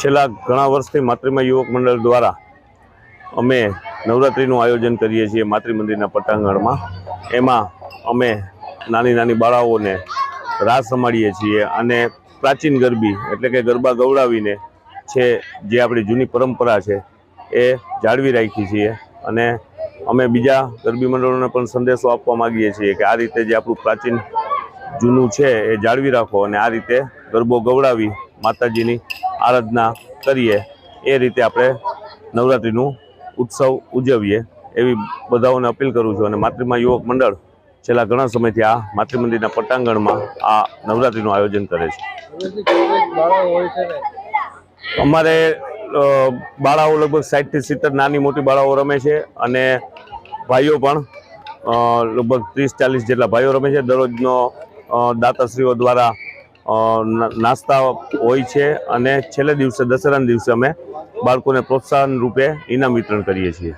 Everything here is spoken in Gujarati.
છેલ્લા ઘણા વર્ષથી માતૃમા યુવક મંડળ દ્વારા અમે નવરાત્રિનું આયોજન કરીએ છીએ માતૃ મંદિરના પટાંગણમાં। એમાં અમે નાની નાની બાળાઓને રાસ રમાડીએ છીએ અને પ્રાચીન ગરબી એટલે કે ગરબા ગવડાવીને છે જે આપણી જૂની પરંપરા છે એ જાળવી રાખી છીએ। અને અમે બીજા ગરબી મંડળોને પણ સંદેશો આપવા માગીએ છીએ કે આ રીતે જે આપણું પ્રાચીન જૂનું છે એ જાળવી રાખો અને આ રીતે ગરબો ગવડાવી માતાજીની આરાધના કરીએ, એ રીતે આપણે નવરાત્રિનું ઉત્સવ ઉજવીએ એવી બધાઓને અપીલ કરું છું। અને માતૃમા યુવક મંડળ છેલ્લા ઘણા સમયથી આ માતૃ મંદિરના પટાંગણમાં આ નવરાત્રિનું આયોજન કરે છે। અમારે બાળાઓ લગભગ 60 થી 70 નાની મોટી બાળાઓ રમે છે અને ભાઈઓ પણ લગભગ 30-40 જેટલા ભાઈઓ રમે છે। દરરોજનો દાતાશ્રીઓ દ્વારા નાસ્તા હોય છે અને છેલ્લે દિવસે દશેરાના દિવસે અમે બાળકોને પ્રોત્સાહન રૂપે ઇનામ વિતરણ કરીએ છીએ।